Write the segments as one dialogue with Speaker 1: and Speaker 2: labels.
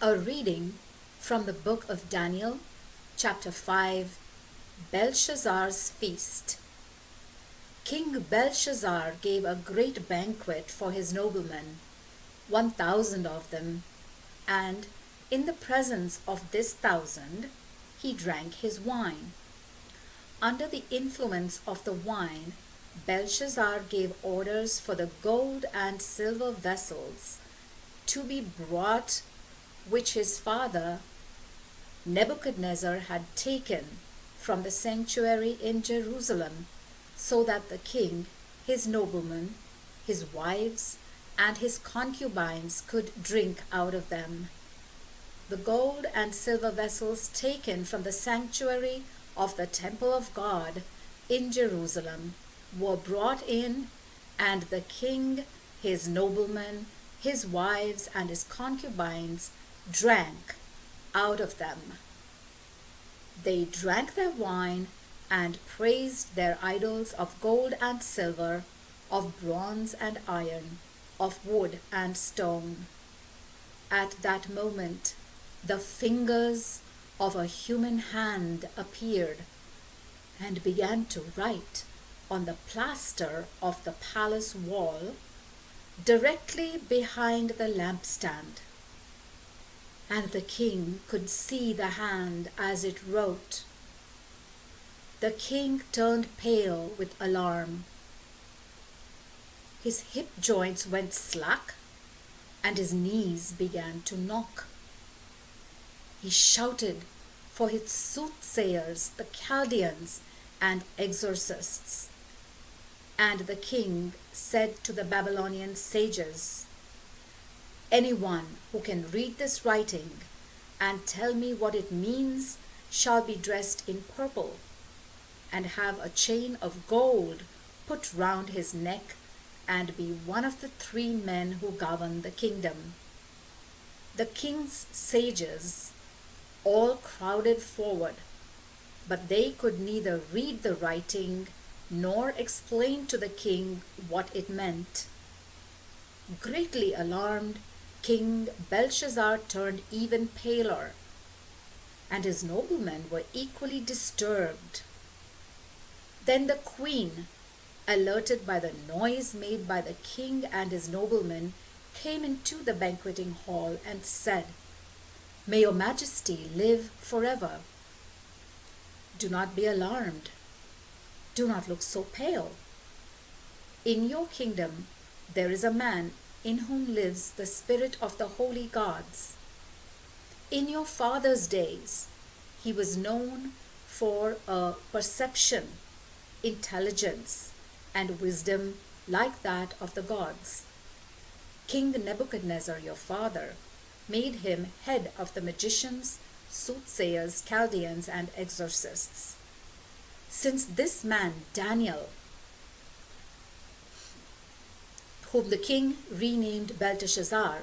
Speaker 1: A reading from the book of Daniel, chapter 5, Belshazzar's Feast. King Belshazzar gave a great banquet for his noblemen, 1,000 of them, and in the presence of this 1,000 he drank his wine. Under the influence of the wine, Belshazzar gave orders for the gold and silver vessels to be brought, which his father Nebuchadnezzar had taken from the sanctuary in Jerusalem, so that the king, his noblemen, his wives, and his concubines could drink out of them. The gold and silver vessels taken from the sanctuary of the temple of God in Jerusalem were brought in, and the king, his noblemen, his wives, and his concubines drank out of them. They drank their wine and praised their idols of gold and silver, of bronze and iron, of wood and stone. At that moment, the fingers of a human hand appeared and began to write on the plaster of the palace wall directly behind the lampstand. And the king could see the hand as it wrote. The king turned pale with alarm. His hip joints went slack, and his knees began to knock. He shouted for his soothsayers, the Chaldeans, and exorcists. And the king said to the Babylonian sages, "Anyone who can read this writing and tell me what it means shall be dressed in purple and have a chain of gold put round his neck and be one of the 3 men who govern the kingdom." The king's sages all crowded forward, but they could neither read the writing nor explain to the king what it meant. Greatly alarmed, King Belshazzar turned even paler, and his noblemen were equally disturbed. Then the queen, alerted by the noise made by the king and his noblemen, came into the banqueting hall and said, "May your majesty live forever. Do not be alarmed. Do not look so pale. In your kingdom there is a man in whom lives the spirit of the holy gods. In your father's days he was known for a perception, intelligence, and wisdom like that of the gods. King Nebuchadnezzar, your father, made him head of the magicians, soothsayers, Chaldeans, and exorcists. Since this man, Daniel, whom the king renamed Belteshazzar,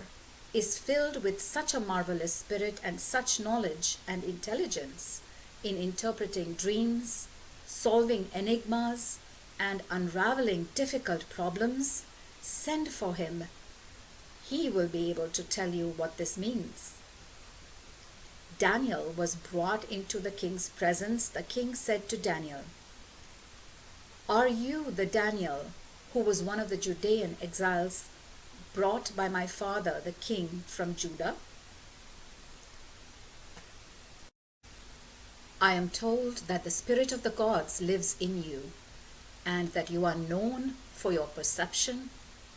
Speaker 1: is filled with such a marvelous spirit and such knowledge and intelligence in interpreting dreams, solving enigmas, and unraveling difficult problems, send for him. He will be able to tell you what this means." Daniel was brought into the king's presence. The king said to Daniel, "Are you the Daniel who was one of the Judean exiles brought by my father the king from Judah? I am told that the spirit of the gods lives in you, and that you are known for your perception,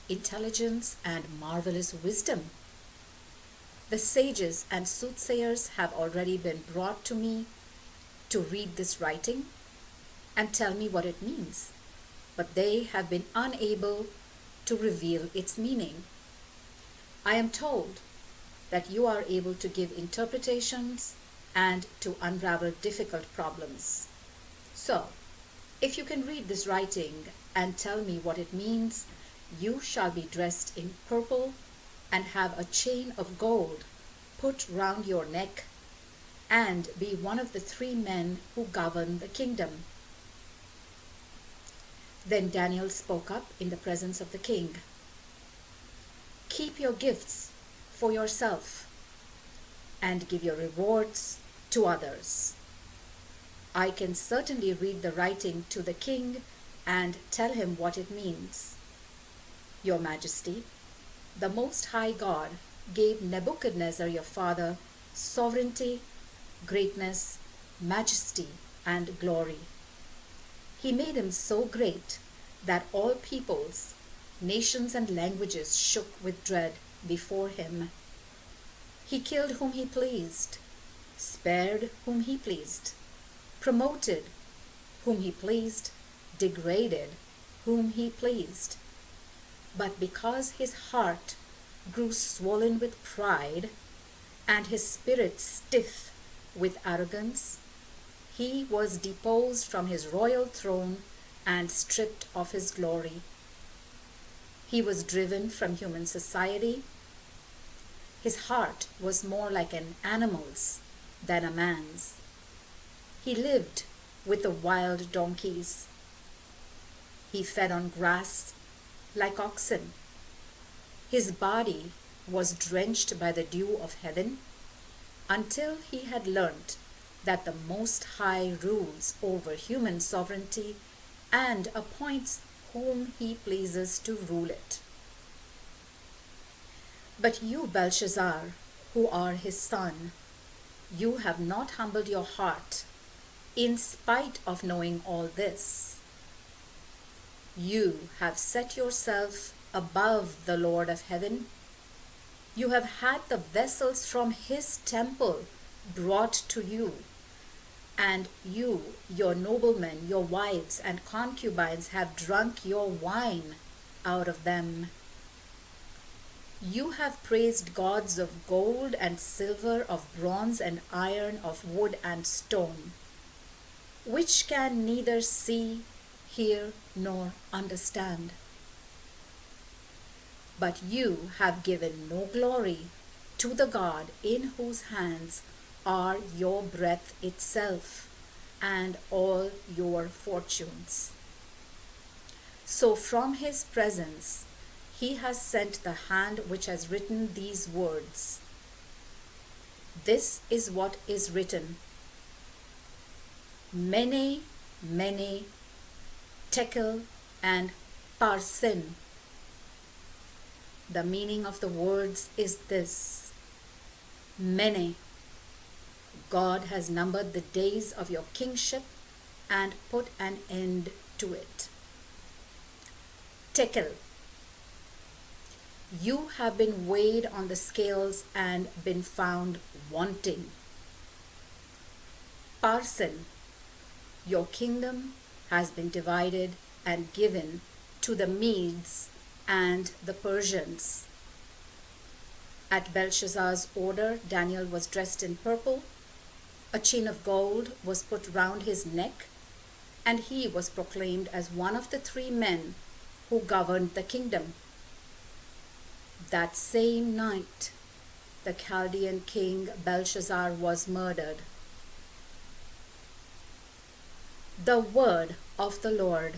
Speaker 1: intelligence, and marvelous wisdom. The sages and soothsayers have already been brought to me to read this writing and tell me what it means, but they have been unable to reveal its meaning. I am told that you are able to give interpretations and to unravel difficult problems. So, if you can read this writing and tell me what it means, you shall be dressed in purple and have a chain of gold put round your neck and be one of the 3 men who govern the kingdom." Then Daniel spoke up in the presence of the king. "Keep your gifts for yourself. and give your rewards to others. I can certainly read the writing to the king and tell him what it means. Your Majesty, the Most High God gave Nebuchadnezzar your father sovereignty, greatness, majesty, and glory. He made him so great that all peoples, nations, and languages shook with dread before him. He killed whom he pleased, spared whom he pleased, promoted whom he pleased, degraded whom he pleased. But because his heart grew swollen with pride and his spirit stiff with arrogance, he was deposed from his royal throne and stripped of his glory. He was driven from human society. His heart was more like an animal's than a man's. He lived with the wild donkeys. He fed on grass like oxen. His body was drenched by the dew of heaven until he had learnt that the Most High rules over human sovereignty and appoints whom he pleases to rule it. But you, Belshazzar, who are his son, you have not humbled your heart in spite of knowing all this. You have set yourself above the Lord of heaven. You have had the vessels from his temple brought to you, and you, your noblemen, your wives, and concubines have drunk your wine out of them. You have praised gods of gold and silver, of bronze and iron, of wood and stone, which can neither see, hear, nor understand. But you have given no glory to the God in whose hands are your breath itself and all your fortunes. So from his presence he has sent the hand which has written these words. This is what is written: Mene, Mene, Tekel, and Parsin. The meaning of the words is this: Mene, God has numbered the days of your kingship and put an end to it. Tekel, you have been weighed on the scales and been found wanting. Parsin, your kingdom has been divided and given to the Medes and the Persians. At Belshazzar's order, Daniel was dressed in purple. A chain of gold was put round his neck, and he was proclaimed as one of the 3 men who governed the kingdom. That same night, the Chaldean king Belshazzar was murdered. The word of the Lord.